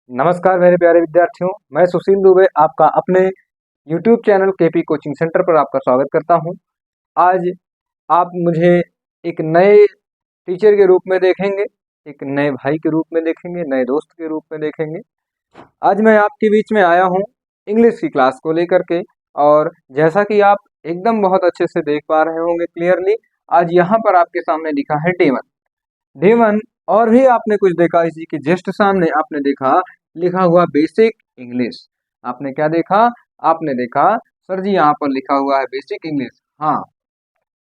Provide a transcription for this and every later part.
नमस्कार मेरे प्यारे विद्यार्थियों, मैं सुशील दुबे आपका अपने YouTube channel KP coaching centre पर आपका स्वागत करता हूं। आज आप मुझे एक नए टीचर के रूप में देखेंगे, एक नए भाई के रूप में देखेंगे, नए दोस्त के रूप में देखेंगे। आज मैं आपके बीच में आया हूं इंग्लिश की क्लास को लेकर के, और जैसा कि आप एकदम बहुत अच्छे से देख पा रहे होंगे क्लियरली, आज यहाँ पर आपके सामने लिखा है डे 1। और भी आपने कुछ देखा, इसी के जस्ट सामने आपने देखा लिखा हुआ बेसिक इंग्लिश। आपने क्या देखा? आपने देखा सर जी यहाँ पर लिखा हुआ है बेसिक इंग्लिश। हाँ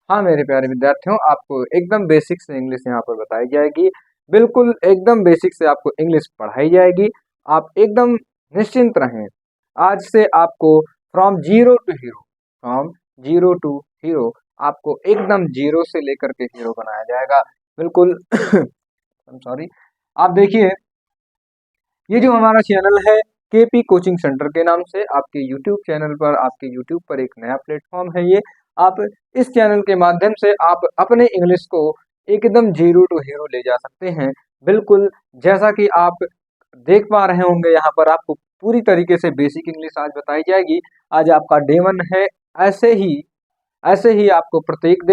हाँ मेरे प्यारे विद्यार्थियों, आपको एकदम बेसिक से इंग्लिश यहाँ पर बताई जाएगी। बिल्कुल एकदम बेसिक से आपको इंग्लिश पढ़ाई जाएगी। आप एकदम निश्चिंत रहें। आज से आपको फ्रॉम जीरो टू हीरो आपको एकदम जीरो से लेकर के हीरो बनाया जाएगा। बिल्कुल सॉरी। आप देखिए, ये जो हमारा चैनल है केपी कोचिंग सेंटर के नाम से, आपके यूट्यूब चैनल पर, आपके यूट्यूब पर एक नया प्लेटफॉर्म है ये। आप इस चैनल के माध्यम से आप अपने इंग्लिश को एकदम जीरो टू हीरो ले जा सकते हैं। बिल्कुल जैसा कि आप देख पा रहे होंगे, यहाँ पर आपको पूरी तरीके से बेसिक इंग्लिश आज बताई जाएगी। आज आपका डे 1 है। ऐसे ही आपको प्रत्येक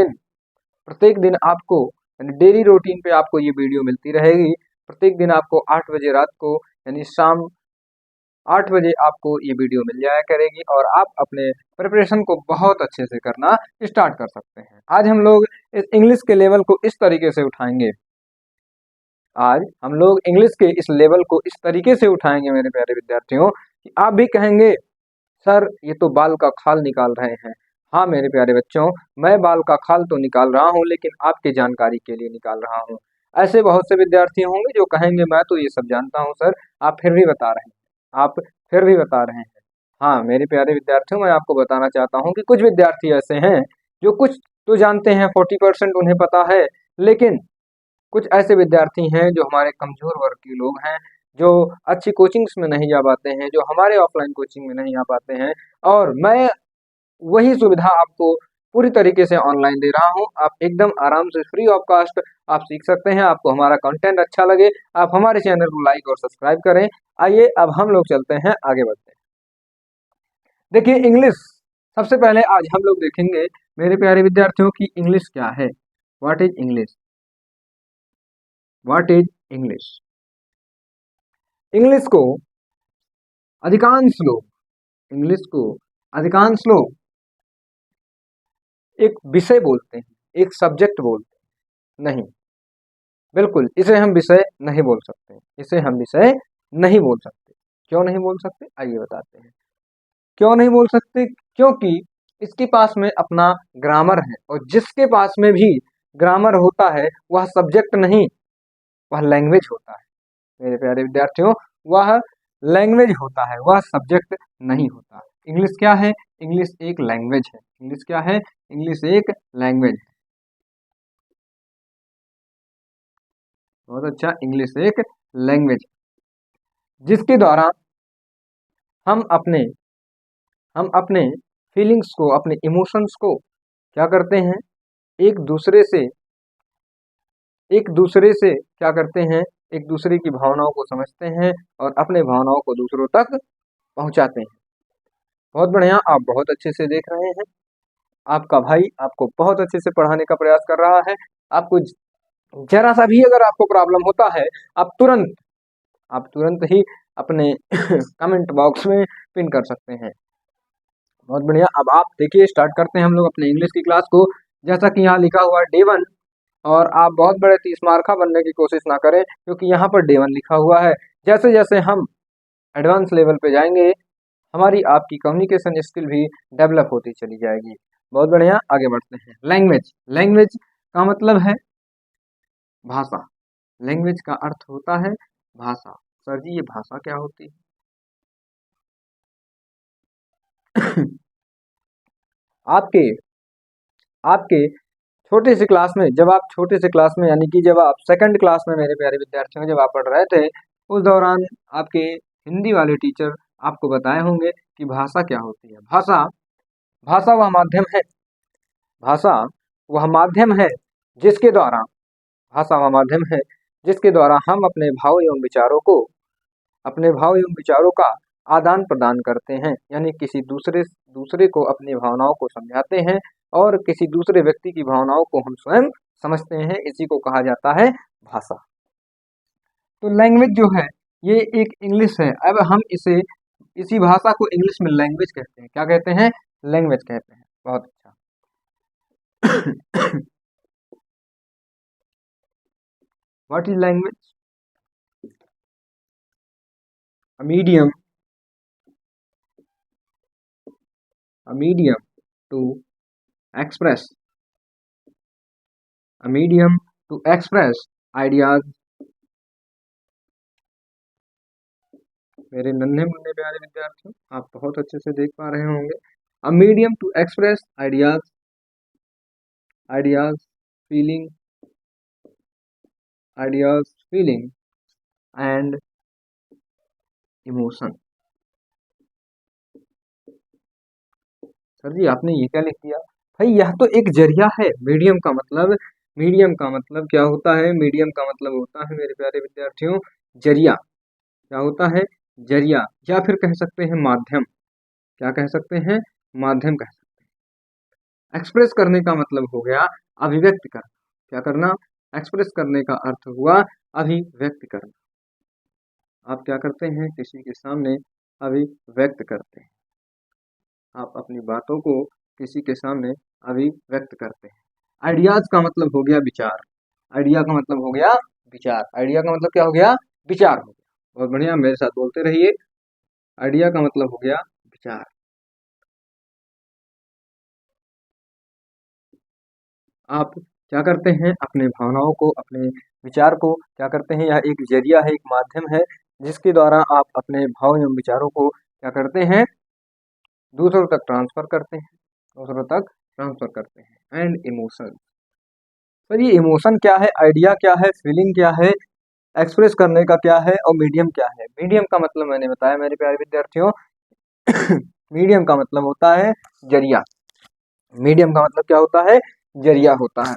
दिन आपको यानी डेली रूटीन पे आपको ये वीडियो मिलती रहेगी। प्रत्येक दिन आपको 8 बजे रात को यानी शाम 8 बजे आपको ये वीडियो मिल जाया करेगी, और आप अपने प्रिपरेशन को बहुत अच्छे से करना स्टार्ट कर सकते हैं। आज हम लोग इस इंग्लिश के लेवल को इस तरीके से उठाएंगे। आज हम लोग इंग्लिश के इस लेवल को इस तरीके से उठाएंगे मेरे प्यारे विद्यार्थियों, कि आप भी कहेंगे सर ये तो बाल का खाल निकाल रहे हैं। हाँ मेरे प्यारे बच्चों, मैं बाल का खाल तो निकाल रहा हूँ, लेकिन आपके जानकारी के लिए निकाल रहा हूँ। ऐसे बहुत से विद्यार्थी होंगे जो कहेंगे मैं तो ये सब जानता हूँ सर, आप फिर भी बता रहे हैं, आप फिर भी बता रहे हैं। हाँ मेरे प्यारे विद्यार्थियों, मैं आपको बताना चाहता हूँ कि कुछ विद्यार्थी ऐसे हैं जो कुछ तो जानते हैं, 40% उन्हें पता है, लेकिन कुछ ऐसे विद्यार्थी हैं जो हमारे कमजोर वर्ग के लोग हैं, जो अच्छी कोचिंग्स में नहीं जा पाते हैं, जो हमारे ऑफलाइन कोचिंग में नहीं आ पाते हैं। और मैं वही सुविधा आपको पूरी तरीके से ऑनलाइन दे रहा हूं। आप एकदम आराम से फ्री ऑफ कॉस्ट आप सीख सकते हैं। आपको हमारा कंटेंट अच्छा लगे, आप हमारे चैनल को लाइक और सब्सक्राइब करें। आइए अब हम लोग चलते हैं, आगे बढ़ते हैं। देखिए इंग्लिश, सबसे पहले आज हम लोग देखेंगे मेरे प्यारे विद्यार्थियों की इंग्लिश क्या है। What is English? What is English? English को अधिकांश लोग इंग्लिश को अधिकांश लोग एक विषय बोलते हैं, एक सब्जेक्ट बोलते हैं। नहीं, बिल्कुल इसे हम विषय नहीं बोल सकते, इसे हम विषय नहीं बोल सकते। क्यों नहीं बोल सकते? आइए बताते हैं क्यों नहीं बोल सकते। क्योंकि इसके पास में अपना ग्रामर है, और जिसके पास में भी ग्रामर होता है वह सब्जेक्ट नहीं, वह लैंग्वेज होता है। मेरे प्यारे विद्यार्थियों, वह लैंग्वेज होता है, वह सब्जेक्ट नहीं होता। इंग्लिश क्या है? इंग्लिश एक लैंग्वेज है। इंग्लिश क्या है? इंग्लिश एक लैंग्वेज है। बहुत अच्छा, इंग्लिश एक लैंग्वेज जिसके द्वारा हम अपने हम अपने फीलिंग्स को, अपने इमोशंस को क्या करते हैं, एक दूसरे से क्या करते हैं, एक दूसरे की भावनाओं को समझते हैं और अपने भावनाओं को दूसरों तक पहुंचाते हैं। बहुत बढ़िया, आप बहुत अच्छे से देख रहे हैं। आपका भाई आपको बहुत अच्छे से पढ़ाने का प्रयास कर रहा है। आपको जरा सा भी अगर आपको प्रॉब्लम होता है, आप तुरंत ही अपने कमेंट बॉक्स में पिन कर सकते हैं। बहुत बढ़िया, अब आप देखिए, स्टार्ट करते हैं हम लोग अपने इंग्लिश की क्लास को। जैसा कि यहाँ लिखा हुआ है डे 1, और आप बहुत बड़े 30 मार्का बनने की कोशिश ना करें, क्योंकि यहाँ पर डे 1 लिखा हुआ है। जैसे जैसे हम एडवांस लेवल पे जाएंगे, हमारी आपकी कम्युनिकेशन स्किल भी डेवलप होती चली जाएगी। बहुत बढ़िया, आगे बढ़ते हैं। लैंग्वेज का मतलब है भाषा। लैंग्वेज का अर्थ होता है भाषा। सर जी ये भाषा क्या होती है? आपके आपके छोटे से क्लास में, जब आप छोटे से क्लास में यानी कि जब आप सेकंड क्लास में मेरे प्यारे विद्यार्थियों जब आप पढ़ रहे थे, उस दौरान आपके हिंदी वाले टीचर आपको बताए होंगे कि भाषा क्या होती है। भाषा वह माध्यम है भाषा वह माध्यम है जिसके द्वारा भाषा वह माध्यम है जिसके द्वारा हम अपने भाव एवं विचारों को अपने भाव एवं विचारों का आदान प्रदान करते हैं, यानी किसी दूसरे को अपनी भावनाओं को समझाते हैं और किसी दूसरे व्यक्ति की भावनाओं को हम स्वयं समझते हैं, इसी को कहा जाता है भाषा। तो लैंग्वेज जो है ये एक इंग्लिश है। अब हम इसी भाषा को इंग्लिश में लैंग्वेज कहते हैं। क्या कहते हैं? लैंग्वेज कहते हैं। बहुत अच्छा। What is language? A medium a medium to express a medium to express ideas। मेरे नन्हे मुन्ने प्यारे विद्यार्थियों, आप बहुत अच्छे से देख पा रहे होंगे। A medium to express ideas feeling and emotion। Sir ji आपने ये क्या लिख दिया? भाई यह तो एक जरिया है। मीडियम का मतलब क्या होता है? मीडियम का मतलब होता है मेरे प्यारे विद्यार्थियों जरिया। क्या होता है? जरिया, या फिर कह सकते हैं माध्यम। क्या कह सकते हैं? माध्यम कह सकते हैं। एक्सप्रेस करने का मतलब हो गया अभिव्यक्त करना। क्या करना? एक्सप्रेस करने का अर्थ हुआ अभिव्यक्त करना। आप क्या करते हैं? किसी के सामने अभिव्यक्त करते हैं। आप अपनी बातों को किसी के सामने अभिव्यक्त करते हैं। आइडियाज का मतलब हो गया विचार। आइडिया का मतलब हो गया विचार। आइडिया का मतलब क्या हो गया? विचार हो गया। बहुत बढ़िया, मेरे साथ बोलते रहिए। आइडिया का मतलब हो गया विचार। आप क्या करते हैं? अपने भावनाओं को, अपने विचार को क्या करते हैं? यह एक जरिया है, एक माध्यम है, जिसके द्वारा आप अपने भाव एवं विचारों को क्या करते हैं? दूसरों तक ट्रांसफर करते हैं। And emotion. सर ये इमोशन क्या है? आइडिया क्या है? फीलिंग क्या है? एक्सप्रेस करने का क्या है? और मीडियम क्या है? मीडियम का मतलब मैंने बताया मेरे प्यारे विद्यार्थियों। मीडियम का मतलब होता है जरिया। मीडियम का मतलब क्या होता है? जरिया होता है।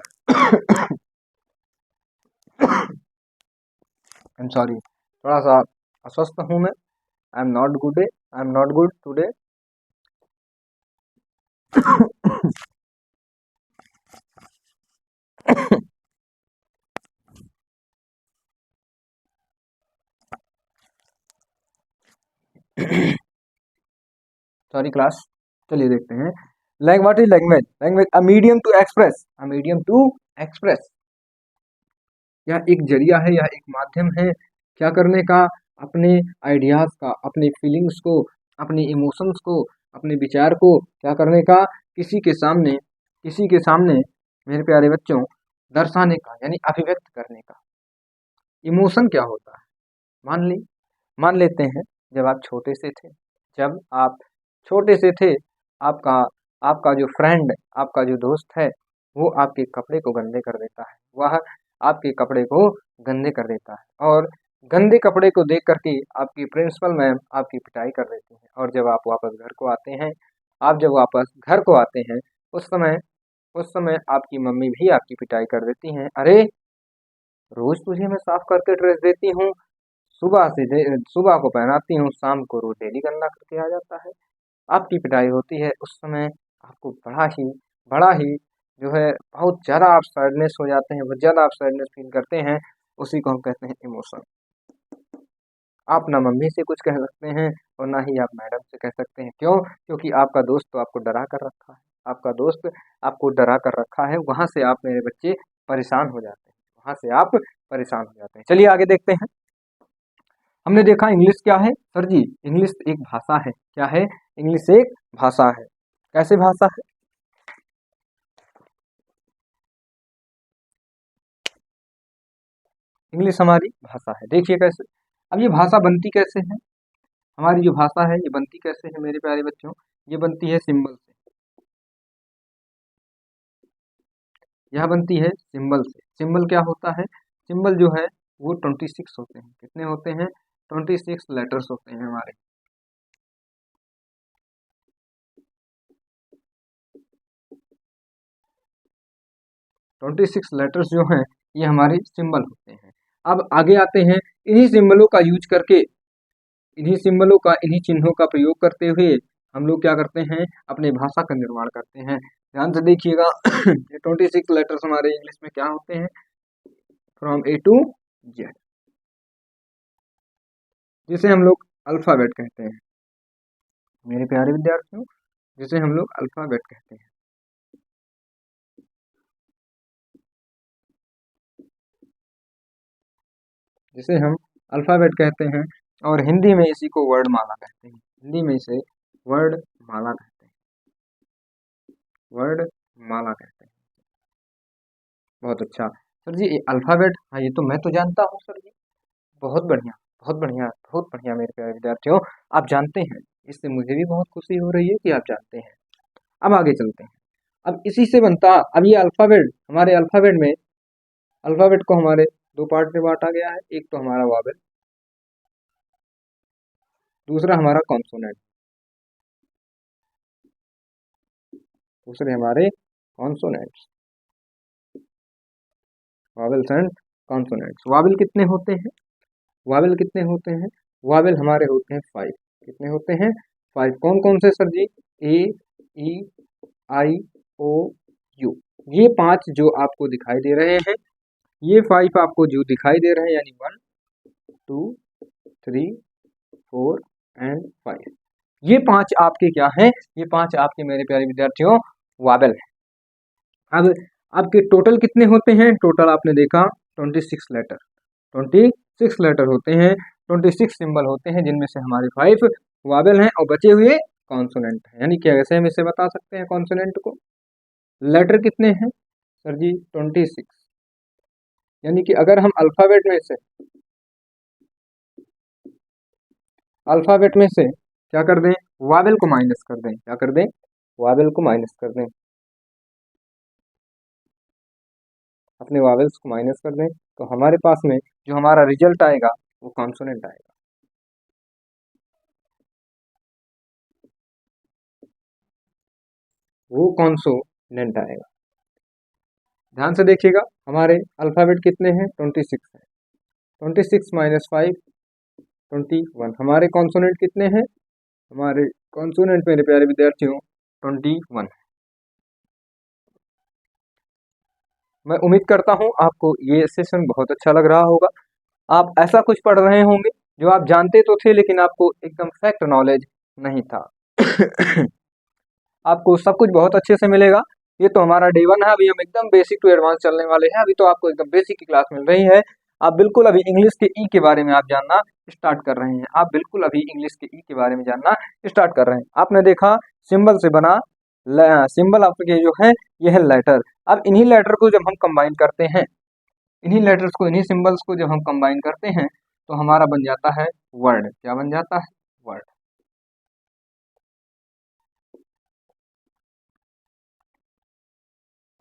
आई एम सॉरी, थोड़ा सा अस्वस्थ हूं मैं। I am not good today. Sorry class. चलिए देखते हैं। What is language? Language a medium to express. यह एक जरिया है, यह एक माध्यम है। क्या करने का? अपने आइडियाज का, अपने फीलिंग्स को, अपने इमोशंस को, अपने विचार को क्या करने का? किसी के सामने मेरे प्यारे बच्चों दर्शाने का, यानी अभिव्यक्त करने का। इमोशन क्या होता है? मान लेते हैं जब आप छोटे से थे, जब आप छोटे से थे, आपका आपका जो फ्रेंड, आपका जो दोस्त है, वो आपके कपड़े को गंदे कर देता है। वह आपके कपड़े को गंदे कर देता है और गंदे कपड़े को देख करके आपकी प्रिंसिपल मैम आपकी पिटाई कर देती हैं। और जब आप वापस घर को आते हैं, उस समय आपकी मम्मी भी आपकी पिटाई कर देती हैं। अरे रोज तुझे मैं साफ करके ड्रेस देती हूँ, सुबह को पहनाती हूँ, शाम को रोज डेली गंदा करके आ जाता है। आपकी पिटाई होती है। उस समय आपको बड़ा ही जो है बहुत ज़्यादा आप सैडनेस हो जाते हैं, बहुत ज़्यादा आप सैडनेस फील करते हैं। उसी को हम कहते हैं इमोशन। आप ना मम्मी से कुछ कह सकते हैं और ना ही आप मैडम से कह सकते हैं। क्यों? क्योंकि आपका दोस्त तो आपको डरा कर रखा है। आपका दोस्त आपको डरा कर रखा है। वहाँ से आप मेरे बच्चे परेशान हो जाते हैं। वहाँ से आप परेशान हो जाते हैं। चलिए आगे देखते हैं। हमने देखा इंग्लिश क्या है? सर जी इंग्लिश एक भाषा है। क्या है? इंग्लिश एक भाषा है। कैसे भाषा है? इंग्लिश हमारी भाषा है। देखिए कैसे। अब ये भाषा बनती कैसे है? हमारी जो भाषा है ये बनती कैसे है मेरे प्यारे बच्चों? ये बनती है सिंबल से। यह बनती है सिंबल से। सिंबल क्या होता है? सिंबल जो है वो 26 होते हैं। कितने होते हैं? 26 लेटर्स होते हैं हमारे। 26 लेटर्स जो हैं ये हमारे सिंबल होते हैं। अब आगे आते हैं। इन्हीं सिंबलों का यूज करके इन्हीं सिंबलों का, इन्हीं चिन्हों का प्रयोग करते हुए हम लोग क्या करते हैं, अपने भाषा का निर्माण करते हैं। ध्यान से देखिएगा, ये 26 लेटर्स हमारे इंग्लिश में क्या होते हैं, फ्रॉम ए टू जेड, जिसे हम लोग अल्फाबेट कहते हैं मेरे प्यारे विद्यार्थियों, जिसे हम लोग अल्फाबेट कहते हैं। जिसे हम अल्फाबेट कहते हैं, और हिंदी में इसी को वर्णमाला कहते हैं। हिंदी में इसे वर्णमाला कहते हैं, वर्णमाला कहते हैं। बहुत अच्छा सर जी, ये अल्फाबेट, हाँ ये तो मैं तो जानता हूँ सर जी। बहुत बढ़िया, बहुत बढ़िया, बहुत बढ़िया मेरे प्यारे विद्यार्थियों, आप जानते हैं, इससे मुझे भी बहुत खुशी हो रही है कि आप जानते हैं। अब आगे चलते हैं। अब इसी से बनता, अब ये अल्फाबेट, हमारे अल्फाबेट में, अल्फाबेट को हमारे दो पार्ट में बांटा गया है। एक तो हमारा वावेल, दूसरा हमारा कॉन्सोनेंट, दूसरे हमारे consonants, vowels and consonants. Wavell कितने होते हैं, वावेल कितने होते हैं, वावेल हमारे होते हैं 5। कितने होते हैं, 5। कौन कौन से sir ji, A, E, I, O, you, ये 5 जो आपको दिखाई दे रहे हैं, ये 5 आपको जो दिखाई दे रहे हैं, यानी 1, 2, 3, 4 एंड 5, ये 5 आपके क्या हैं, ये 5 आपके मेरे प्यारे विद्यार्थियों वावेल हैं। अब आपके टोटल कितने होते हैं, टोटल आपने देखा 26 लेटर, 26 लेटर होते हैं, 26 सिंबल होते हैं, जिनमें से हमारे 5 वावेल हैं और बचे हुए कॉन्सोनेंट हैं। यानी कैसे हम इसे बता सकते हैं कॉन्सोनेंट को, लेटर कितने हैं सर जी, 26। यानी कि अगर हम अल्फाबेट में से, अल्फाबेट में से क्या कर दें, वावेल को माइनस कर दें, क्या कर दें, वावेल को माइनस कर दें, अपने वावेल्स को माइनस कर दें, तो हमारे पास में जो हमारा रिजल्ट आएगा वो कॉन्सोनेंट आएगा। वो कॉन्सोनेंट आएगा। ध्यान से देखिएगा, हमारे अल्फाबेट कितने हैं, 26 है, 26 माइनस 5, 21। हमारे कॉन्सोनेंट कितने हैं, हमारे कॉन्सोनेंट मेरे प्यारे विद्यार्थियों 21। मैं उम्मीद करता हूँ आपको ये सेशन बहुत अच्छा लग रहा होगा। आप ऐसा कुछ पढ़ रहे होंगे जो आप जानते तो थे, लेकिन आपको एकदम फैक्ट नॉलेज नहीं था। आपको सब कुछ बहुत अच्छे से मिलेगा। ये तो हमारा डे 1 है, अभी हम एकदम बेसिक टू एडवांस चलने वाले हैं। अभी तो आपको एकदम बेसिक की क्लास मिल रही है। आप बिल्कुल अभी इंग्लिश के ई के बारे में आप जानना स्टार्ट कर रहे हैं। आप बिल्कुल अभी इंग्लिश के ई के बारे में जानना स्टार्ट कर रहे हैं। आपने देखा सिंबल से बना, सिंबल आपके जो है ये है लेटर। अब इन्हीं लेटर को जब हम कंबाइन करते हैं, इन्हीं लेटर्स को, इन्हीं सिंबल्स को जब हम कंबाइन करते हैं, तो हमारा बन जाता है वर्ड। क्या बन जाता है, वर्ड।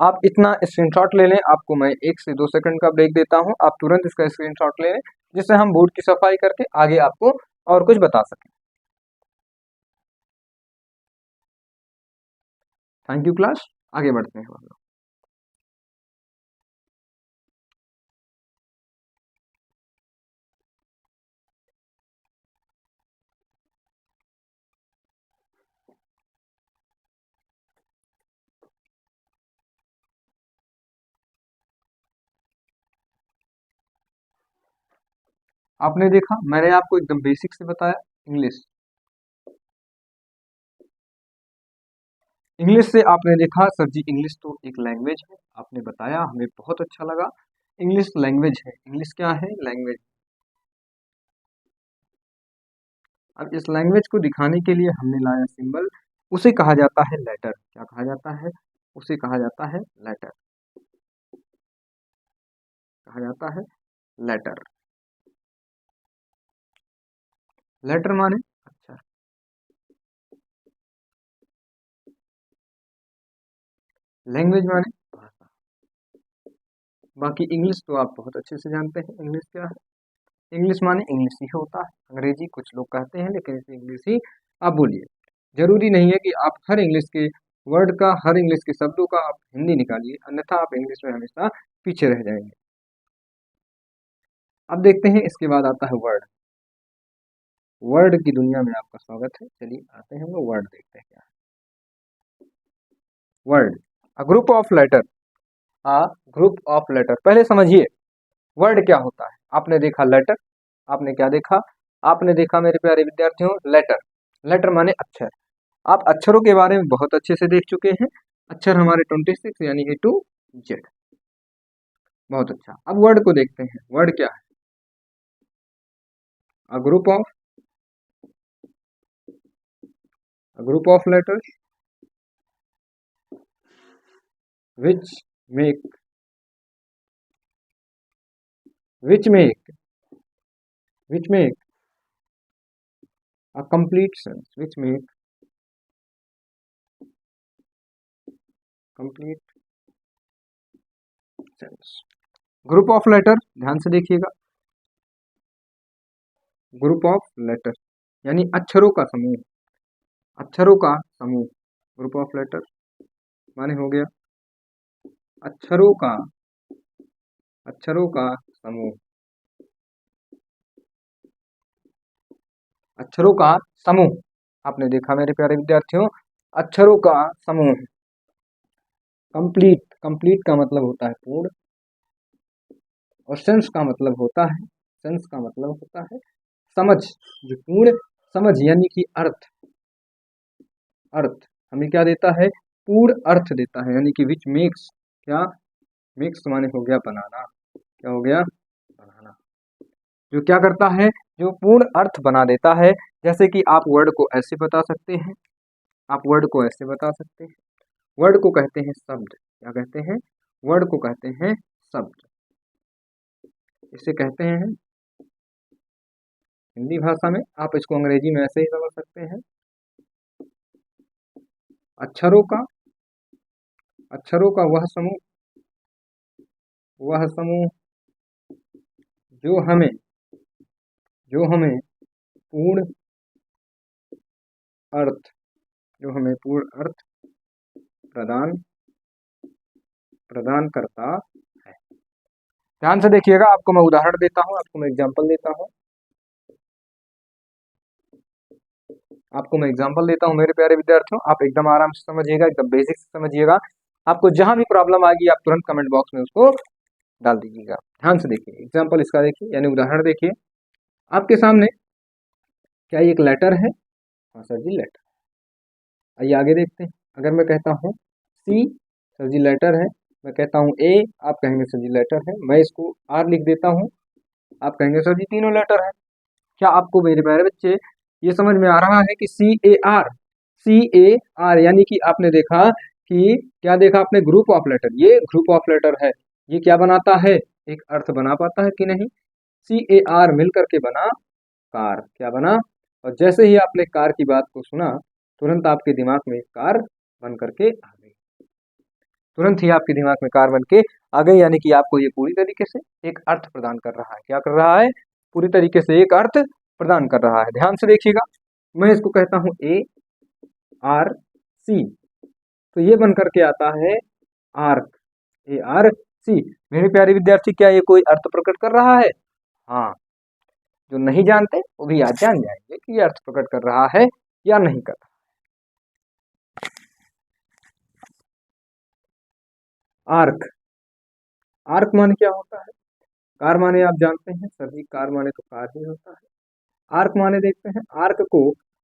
आप इतना स्क्रीनशॉट ले लें, आपको मैं 1 से 2 सेकंड का ब्रेक देता हूं, आप तुरंत इसका स्क्रीनशॉट ले लें, जिससे हम बोर्ड की सफाई करके आगे आपको और कुछ बता सकें। थैंक यू क्लास, आगे बढ़ते हैं हम लोग। आपने देखा, मैंने आपको एकदम बेसिक से बताया इंग्लिश। इंग्लिश से आपने देखा सर जी, इंग्लिश तो एक लैंग्वेज है, आपने बताया, हमें बहुत अच्छा लगा। इंग्लिश लैंग्वेज है, इंग्लिश क्या है, लैंग्वेज। अब इस लैंग्वेज को दिखाने के लिए हमने लाया सिंबल, उसे कहा जाता है लेटर। क्या कहा जाता है, उसे कहा जाता है लेटर, कहा जाता है लेटर। लेटर माने, अच्छा, लैंग्वेज माने भाषा। बाकी इंग्लिश तो आप बहुत अच्छे से जानते हैं, इंग्लिश क्या है। इंग्लिश माने इंग्लिश ही होता है, अंग्रेजी कुछ लोग कहते हैं, लेकिन इसे इंग्लिश ही आप बोलिए। जरूरी नहीं है कि आप हर इंग्लिश के वर्ड का, हर इंग्लिश के शब्दों का आप हिंदी निकालिए, अन्यथा आप इंग्लिश में हमेशा पीछे रह जाएंगे। अब देखते हैं, इसके बाद आता है वर्ड। वर्ड की दुनिया में आपका स्वागत है। चलिए आते हैं हम लोग वर्ड देखते हैं क्या है। Word, a group of letter. A group of letter, पहले समझिए वर्ड क्या होता है। आपने देखा लेटर, आपने क्या देखा, आपने देखा मेरे प्यारे विद्यार्थियों लेटर। लेटर माने अक्षर। आप अक्षरों के बारे में बहुत अच्छे से देख चुके हैं। अक्षर हमारे 26 यानी A to Z। बहुत अच्छा, अब वर्ड को देखते हैं। वर्ड क्या है? अ group of letters which make which make which make a complete sense, which make complete sense। Group of letter, ध्यान से देखिएगा। ग्रुप ऑफ लेटर यानी अक्षरों का समूह, अक्षरों का समूह। ग्रुप ऑफ लेटर माने हो गया अक्षरों का समूह, अक्षरों का समूह। आपने देखा मेरे प्यारे विद्यार्थियों, अक्षरों का समूह। कंप्लीट, कंप्लीट का मतलब होता है पूर्ण, और सेंस का मतलब होता है, सेंस का मतलब होता है समझ। जो पूर्ण समझ यानी कि अर्थ, अर्थ हमें क्या देता है? पूर्ण अर्थ देता है। यानी कि विच मेक्स, क्या मेक्स माने हो गया बनाना, क्या हो गया? बनाना। जो क्या करता है? जो पूर्ण अर्थ बना देता है। जैसे कि आप वर्ड को ऐसे बता सकते हैं, आप वर्ड को ऐसे बता सकते हैं। वर्ड को कहते हैं शब्द। क्या कहते हैं? वर्ड को कहते हैं शब्द। इसे कहते हैं हिंदी भाषा में, आप इसको अंग्रेजी में ऐसे ही समझ सकते हैं, अक्षरों का, अक्षरों का वह समूह, वह समूह जो हमें, जो हमें पूर्ण अर्थ, जो हमें पूर्ण अर्थ प्रदान प्रदान करता है। ध्यान से देखिएगा, आपको मैं उदाहरण देता हूं, आपको मैं एग्जांपल देता हूं, आपको मैं एग्जांपल देता हूं मेरे प्यारे विद्यार्थियों। आप एकदम आराम से समझिएगा, एकदम बेसिक से समझिएगा। आपको जहां भी प्रॉब्लम आएगी आप तुरंत कमेंट बॉक्स में उसको डाल दीजिएगा। ध्यान से देखिए, एग्जाम्पल इसका देखिए, यानी उदाहरण देखिए आपके सामने। क्या ये एक लेटर है? हाँ सर जी लेटर। आइए आगे देखते हैं। अगर मैं कहता हूँ सी, सर जी लेटर है। मैं कहता हूँ ए, आप कहेंगे सर जी लेटर है। मैं इसको आर लिख देता हूँ, आप कहेंगे सर जी तीनों लेटर है। क्या आपको मेरे प्यारे बच्चे ये समझ में आ रहा है कि सी A R, C A R यानी कि आपने देखा कि क्या देखा आपने? Group of letter. ये ग्रुप ऑफ लेटर है। ये क्या बनाता है? एक अर्थ बना पाता है कि नहीं? सी ए आर मिल करके बना कार। क्या बना? और जैसे ही आपने कार की बात को सुना, तुरंत आपके दिमाग में कार बन करके आ गई, तुरंत ही आपके दिमाग में कार बन के आ गई। यानी कि आपको ये पूरी तरीके से एक अर्थ प्रदान कर रहा है। क्या कर रहा है? पूरी तरीके से एक अर्थ प्रदान कर रहा है। ध्यान से देखिएगा, मैं इसको कहता हूं ए आर सी, तो ये बन करके आता है आर्क, ए आर सी। मेरे प्यारे विद्यार्थी, क्या ये कोई अर्थ प्रकट कर रहा है? हाँ, जो नहीं जानते वो भी आज जान जाएंगे कि ये अर्थ प्रकट कर रहा है या नहीं कर रहा। आर्क, आर्क माने क्या होता है? कार माने आप जानते हैं सर जी, कार माने तो कार ही होता है। आर्क माने देखते हैं,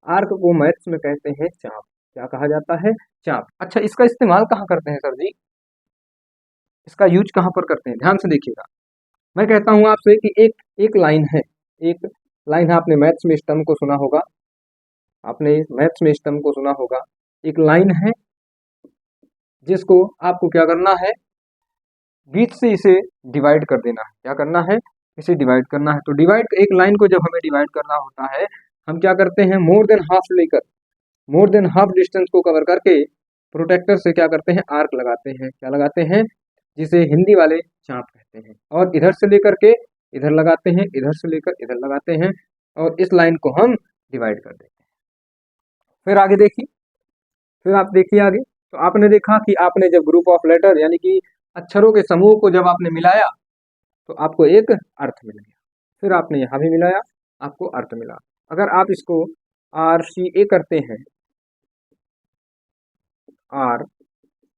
आर्क को मैथ्स में कहते हैं चाप। क्या कहा जाता है? चाप। अच्छा, इसका इस्तेमाल कहाँ करते हैं सर जी? इसका यूज कहाँ पर करते हैं? ध्यान से देखिएगा। मैं कहता हूँ आपसे कि एक लाइन है, एक लाइन है। आपने मैथ्स में स्तंभ को सुना होगा, आपने मैथ्स में स्तंभ को सुना होगा। एक लाइन है जिसको आपको क्या करना है? बीच से इसे डिवाइड कर देना है। क्या करना है? इसे डिवाइड करना है। तो डिवाइड, एक लाइन को जब हमें डिवाइड करना होता है, हम क्या करते हैं? मोर देन हाफ लेकर, मोर देन हाफ डिस्टेंस को कवर करके प्रोटेक्टर से क्या करते हैं? आर्क लगाते हैं। क्या लगाते हैं? जिसे हिंदी वाले चाप कहते हैं। और इधर से लेकर के इधर लगाते हैं, इधर से लेकर इधर लगाते हैं, और इस लाइन को हम डिवाइड कर देते हैं। फिर आगे देखिए, फिर आप देखिए आगे। तो आपने देखा कि आपने जब ग्रुप ऑफ लेटर यानी कि अक्षरों के समूह को जब आपने मिलाया तो आपको एक अर्थ मिल गया। फिर आपने यहाँ भी मिलाया, आपको अर्थ मिला। अगर आप इसको RCA करते हैं, R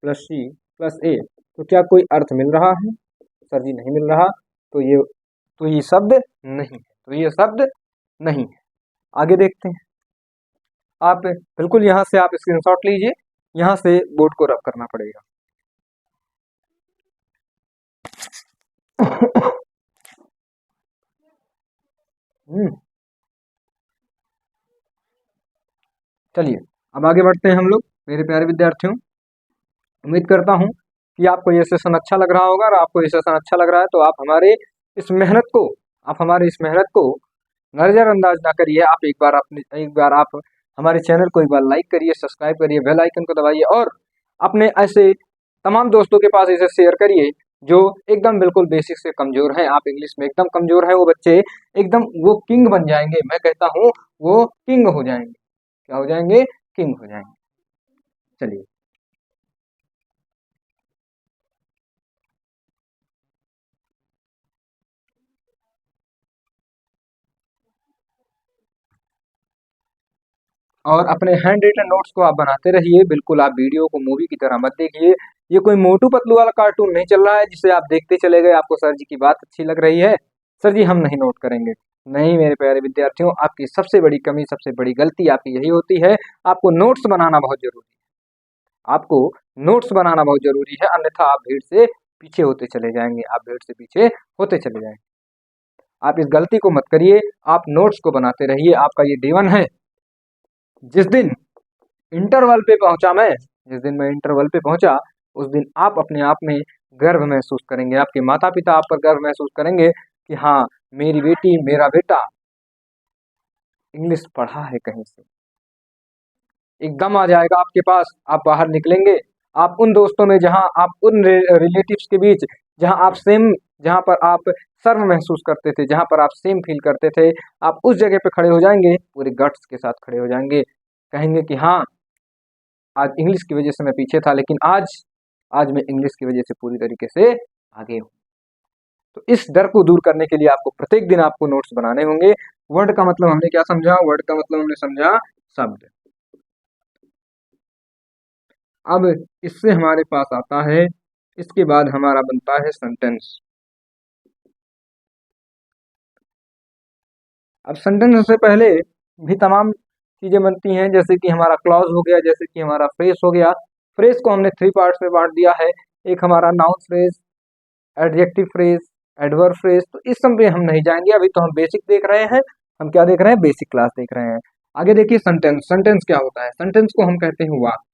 plus C plus A, तो क्या कोई अर्थ मिल रहा है? सर जी नहीं मिल रहा। तो ये शब्द नहीं है, तो ये शब्द नहीं है। आगे देखते हैं। आप बिल्कुल यहाँ से आप स्क्रीनशॉट लीजिए, यहाँ से बोर्ड को रब करना पड़ेगा। चलिए अब आगे बढ़ते हैं हम लोग। मेरे प्यारे विद्यार्थियों, उम्मीद करता हूँ कि आपको ये सेशन अच्छा लग रहा होगा, और आपको ये सेशन अच्छा लग रहा है तो आप हमारे इस मेहनत को नजरअंदाज ना करिए। एक बार आप हमारे चैनल को एक बार लाइक करिए, सब्सक्राइब करिए, बेल आइकन को दबाइए, और अपने ऐसे तमाम दोस्तों के पास इसे शेयर करिए जो एकदम बिल्कुल बेसिक से कमजोर हैं। आप इंग्लिश में एकदम कमजोर है, वो बच्चे एकदम वो किंग बन जाएंगे। मैं कहता हूँ वो किंग हो जाएंगे। क्या हो जाएंगे? किंग हो जाएंगे। चलिए और अपने हैंड रिटन नोट्स को आप बनाते रहिए। बिल्कुल आप वीडियो को मूवी की तरह मत देखिए। ये कोई मोटू पतलू वाला कार्टून नहीं चल रहा है जिसे आप देखते चले गए, आपको सर जी की बात अच्छी लग रही है, सर जी हम नहीं नोट करेंगे। नहीं मेरे प्यारे विद्यार्थियों, आपकी सबसे बड़ी कमी, सबसे बड़ी गलती आपकी यही होती है। आपको नोट्स बनाना बहुत जरूरी है। आपको नोट्स बनाना बहुत जरूरी है, अन्यथा आप भीड़ से पीछे होते चले जाएंगे। आप भीड़ से पीछे होते चले जाएंगे। आप इस गलती को मत करिए, आप नोट्स को बनाते रहिए। आपका ये D1 है। जिस दिन इंटरवल पे पहुंचा मैं जिस दिन मैं इंटरवल पे पहुंचा, उस दिन आप अपने आप में गर्व महसूस करेंगे। आपके माता पिता आप पर गर्व महसूस करेंगे कि हाँ, मेरी बेटी, मेरा बेटा इंग्लिश पढ़ा है कहीं से। एक दम आ जाएगा आपके पास। आप बाहर निकलेंगे, आप उन दोस्तों में, जहां आप उन रिलेटिव्स के बीच जहां पर आप शर्म महसूस करते थे, जहां पर आप सेम फील करते थे, आप उस जगह पे खड़े हो जाएंगे, पूरे गट्स के साथ खड़े हो जाएंगे। कहेंगे कि हाँ, आज इंग्लिश की वजह से मैं पीछे था, लेकिन आज मैं इंग्लिश की वजह से पूरी तरीके से आगे हूँ। तो इस डर को दूर करने के लिए आपको प्रत्येक दिन आपको नोट्स बनाने होंगे। वर्ड का मतलब हमने क्या समझा? वर्ड का मतलब हमने समझा शब्द। अब इससे हमारे पास आता है, इसके बाद हमारा बनता है सेंटेंस। अब सेंटेंस से पहले भी तमाम चीजें बनती हैं, जैसे कि हमारा क्लॉज हो गया, जैसे कि हमारा फ्रेज हो गया। फ्रेज को हमने 3 पार्ट्स में बांट दिया है। एक हमारा noun phrase, adjective phrase, adverb phrase. तो इस सब में हम नहीं जाएंगे, अभी तो हम बेसिक देख रहे हैं। हम क्या देख रहे हैं? बेसिक क्लास देख रहे हैं। आगे देखिए सेंटेंस। सेंटेंस क्या होता है? सेंटेंस को हम कहते हैं वाक्य।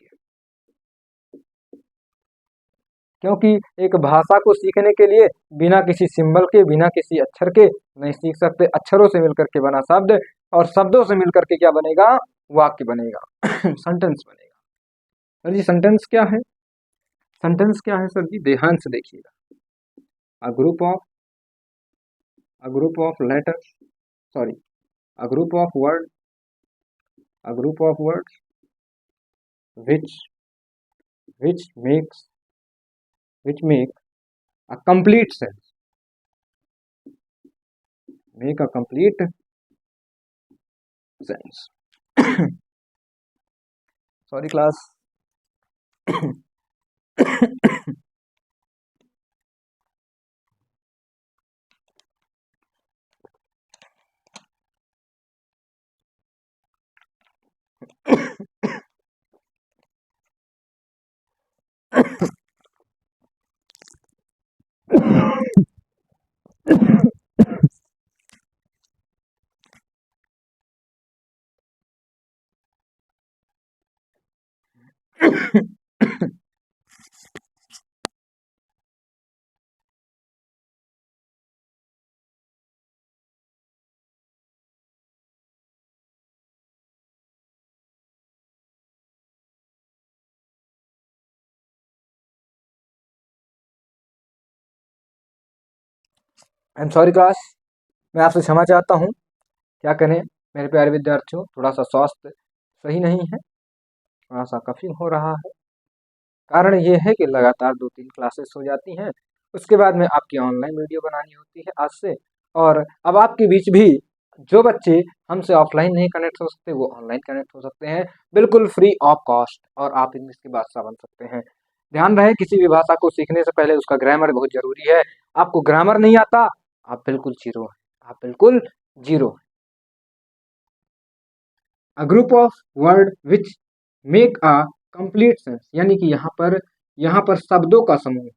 क्योंकि एक भाषा को सीखने के लिए बिना किसी सिंबल के, बिना किसी अक्षर के नहीं सीख सकते। अक्षरों से मिलकर के बना शब्द, और शब्दों से मिलकर के क्या बनेगा? वाक्य बनेगा। सेंटेंस बनेगा। सर जी सेंटेंस क्या है? सेंटेंस क्या है सर जी? ध्यान से देखिएगा। अ group of letters, sorry, a group of word, a group of words which which makes which make a complete sense, make a complete sense. Sorry class. I am sorry class, मैं आपसे क्षमा चाहता हूँ। क्या करें मेरे प्यारे विद्यार्थियों, थोड़ा सा स्वास्थ्य सही नहीं है, थोड़ा सा कफिंग हो रहा है। कारण ये है कि लगातार 2-3 क्लासेस हो जाती हैं, उसके बाद में आपकी ऑनलाइन वीडियो बनानी होती है आज से। और अब आपके बीच भी जो बच्चे हमसे ऑफलाइन नहीं कनेक्ट हो सकते वो ऑनलाइन कनेक्ट हो सकते हैं, बिल्कुल फ्री ऑफ कॉस्ट, और आप इंग्लिश के बादशाह बन सकते हैं। ध्यान रहे, किसी भी भाषा को सीखने से पहले उसका ग्रामर बहुत जरूरी है। आपको ग्रामर नहीं आता, आप बिल्कुल जीरो हैं, आप बिल्कुल जीरो हैं। अ group of word which make a complete sense, यानी कि यहाँ पर शब्दों का समूह,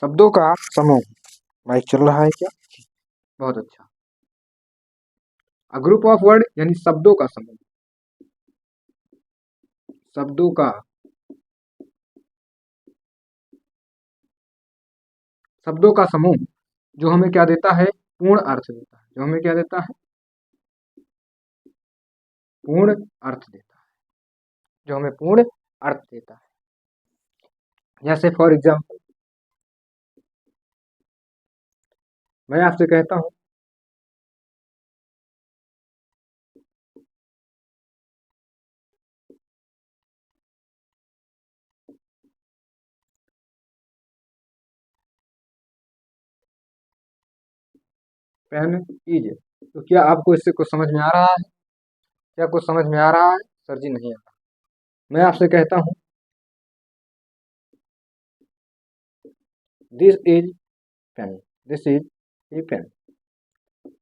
शब्दों का समूह। माइक चल रहा है क्या? बहुत अच्छा। अ ग्रुप ऑफ वर्ड यानी शब्दों का समूह, शब्दों का शब्दों का समूह जो हमें क्या देता है? पूर्ण अर्थ देता है। जो हमें क्या देता है? पूर्ण अर्थ देता है। जो हमें पूर्ण अर्थ देता है। जैसे फॉर एग्जाम्पल मैं आपसे कहता हूं, पेन इज, तो क्या आपको इससे कुछ समझ में आ रहा है? क्या कुछ समझ में आ रहा है? सर जी नहीं आ रहा। मैं आपसे कहता हूं this is pen, this is a pen,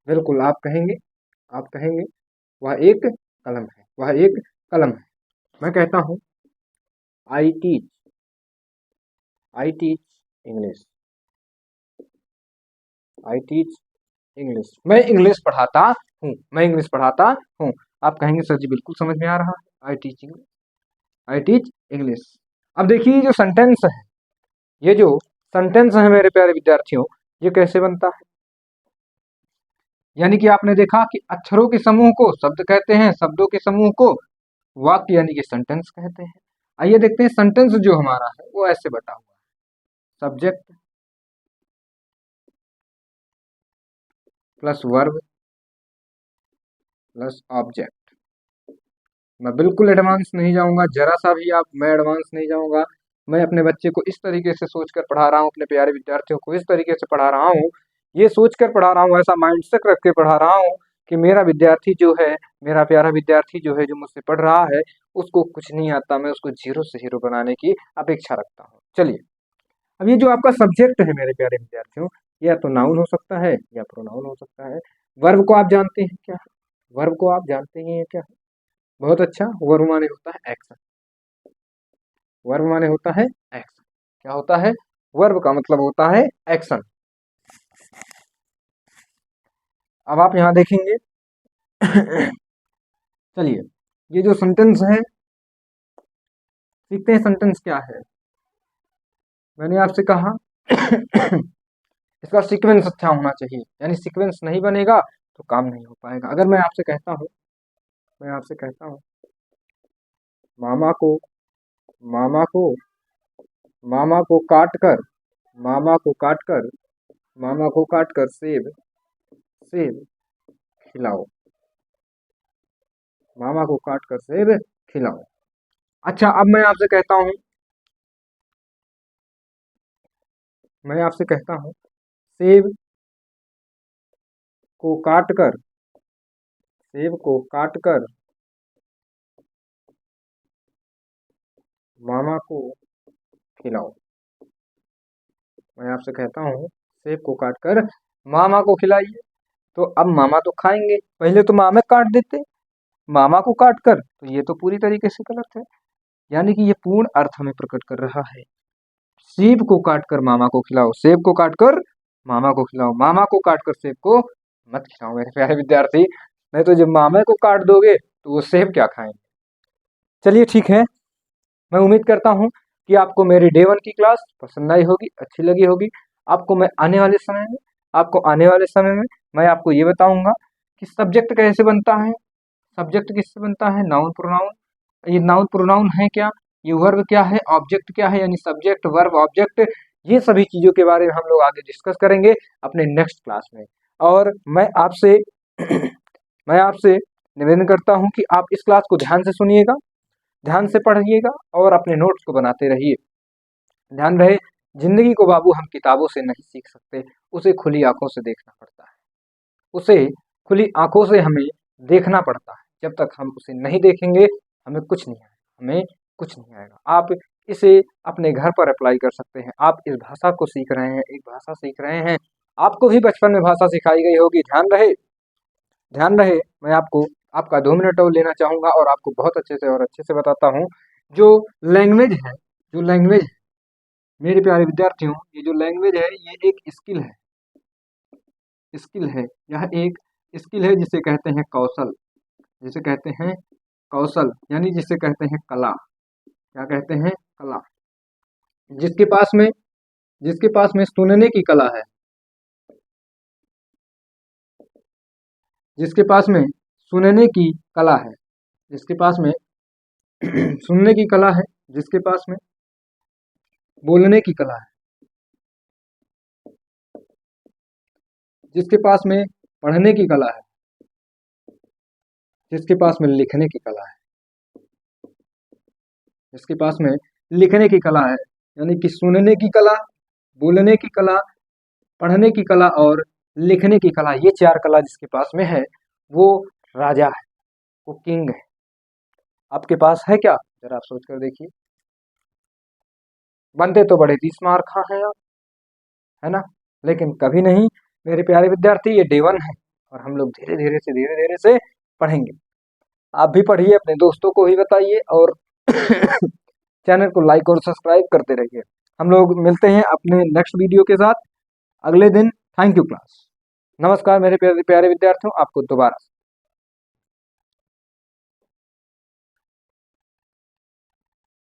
बिल्कुल आप कहेंगे वह एक कलम है, वह एक कलम है। मैं कहता हूं I teach, I teach English, I teach English, मैं इंग्लिश पढ़ाता हूँ, मैं इंग्लिश पढ़ाता हूँ। आप कहेंगे सर जी बिल्कुल समझ में आ रहा है, I teach English, I teach English. अब देखिए ये जो सेंटेंस है, ये जो सेंटेंस है मेरे प्यारे विद्यार्थियों, ये कैसे बनता है? यानी कि आपने देखा कि अक्षरों के समूह को शब्द कहते हैं, शब्दों के समूह को वाक्य यानी कि सेंटेंस कहते हैं। आइए देखते हैं सेंटेंस जो हमारा है वो ऐसे बटा हुआ है, subject plus verb plus object. मैं बिल्कुल एडवांस नहीं जाऊंगा, जरा सा भी मैं एडवांस नहीं जाऊंगा। मैं अपने बच्चे को इस तरीके से सोचकर पढ़ा रहा हूँ, अपने प्यारे विद्यार्थियों को इस तरीके से पढ़ा रहा हूँ, ये सोचकर पढ़ा रहा हूँ, ऐसा माइंडसेट रख के पढ़ा रहा हूँ कि मेरा विद्यार्थी जो है, मेरा प्यारा विद्यार्थी जो है, जो मुझसे पढ़ रहा है, उसको कुछ नहीं आता, मैं उसको जीरो से हीरो बनाने की अपेक्षा रखता हूँ। चलिए, अब ये जो आपका सब्जेक्ट है मेरे प्यारे विद्यार्थियों, या तो नाउन हो सकता है या प्रोनाउन हो सकता है। वर्ब को आप जानते हैं क्या? वर्ब को आप जानते ही हैं क्या? बहुत अच्छा, वर्ब माने होता है एक्शन, वर्ब माने होता है एक्शन। क्या होता है? वर्ब का मतलब होता है एक्शन। अब आप यहां देखेंगे चलिए, ये जो सेंटेंस है, सीखते हैं सेंटेंस क्या है। मैंने आपसे कहा इसका सीक्वेंस अच्छा होना चाहिए, यानी सीक्वेंस नहीं बनेगा तो काम नहीं हो पाएगा। अगर मैं आपसे कहता हूं मामा को मामा को मामा को काट कर मामा को काट कर मामा को काट कर सेब सेब खिलाओ, मामा को काट कर सेब खिलाओ। अच्छा, अब मैं आपसे कहता हूँ सेब को काट कर सेब को काट कर मामा को खिलाओ। मैं आपसे कहता हूँ सेब को काट कर मामा को खिलाइए। तो अब मामा तो खाएंगे, पहले तो मामा काट देते, मामा को काट कर, तो ये तो पूरी तरीके से गलत है। यानी कि ये पूर्ण अर्थ हमें प्रकट कर रहा है। सेब को काट कर मामा को खिलाओ, सेब को काट कर मामा को खिलाओ, मामा को काट कर सेब को मत खिलाओ मेरे प्यारे विद्यार्थी, नहीं तो जब मामा को काट दोगे तो वो सेब क्या खाएंगे। चलिए ठीक है, मैं उम्मीद करता हूँ कि आपको मेरी डे 1 की क्लास पसंद आई होगी, अच्छी लगी होगी। आपको आने वाले समय में मैं आपको ये बताऊंगा कि सब्जेक्ट कैसे बनता है, सब्जेक्ट किससे बनता है, नाउन प्रोनाउन, ये नाउन प्रोनाउन है क्या, ये वर्ब क्या है, ऑब्जेक्ट क्या है, यानी सब्जेक्ट वर्ब ऑब्जेक्ट, ये सभी चीज़ों के बारे में हम लोग आगे डिस्कस करेंगे अपने नेक्स्ट क्लास में। और मैं आपसे निवेदन करता हूँ कि आप इस क्लास को ध्यान से सुनिएगा, ध्यान से पढ़िएगा और अपने नोट्स को बनाते रहिए। ध्यान रहे, जिंदगी को बाबू हम किताबों से नहीं सीख सकते, उसे खुली आंखों से देखना पड़ता है, उसे खुली आंखों से हमें देखना पड़ता है। जब तक हम उसे नहीं देखेंगे हमें कुछ नहीं आएगा, हमें कुछ नहीं आएगा। आप इसे अपने घर पर अप्लाई कर सकते हैं। आप इस भाषा को सीख रहे हैं, एक भाषा सीख रहे हैं, आपको भी बचपन में भाषा सिखाई गई होगी। ध्यान रहे, मैं आपको आपका 2 मिनट और लेना चाहूँगा और आपको बहुत अच्छे से बताता हूँ। जो लैंग्वेज है, जो लैंग्वेज है मेरे प्यारे विद्यार्थियों, ये जो लैंग्वेज है ये एक स्किल है। यह एक स्किल है जिसे कहते हैं कौशल, जिसे कहते हैं कौशल, यानी जिसे कहते हैं कला। क्या कहते हैं? कला। जिसके पास में जिसके पास में सुनने की कला है, जिसके पास में सुनने की कला है, जिसके पास में सुनने की कला है, जिसके पास में बोलने की कला है, जिसके पास में पढ़ने की कला है, जिसके पास में लिखने की कला है, जिसके पास में लिखने की कला है, यानी कि सुनने की कला, बोलने की कला, पढ़ने की कला और लिखने की कला, ये 4 कला जिसके पास में है वो राजा है, वो किंग है। आपके पास है क्या? जरा आप सोच कर देखिए। बनते तो बड़े 30 मार खा हैं आप, है ना, लेकिन कभी नहीं। मेरे प्यारे विद्यार्थी, ये डे 1 है और हम लोग धीरे धीरे से पढ़ेंगे। आप भी पढ़िए, अपने दोस्तों को भी बताइए और चैनल को लाइक और सब्सक्राइब करते रहिए। हम लोग मिलते हैं अपने नेक्स्ट वीडियो के साथ अगले दिन। Thank you class. नमस्कार मेरे प्यारे प्यारे विद्यार्थियों, आपको दोबारा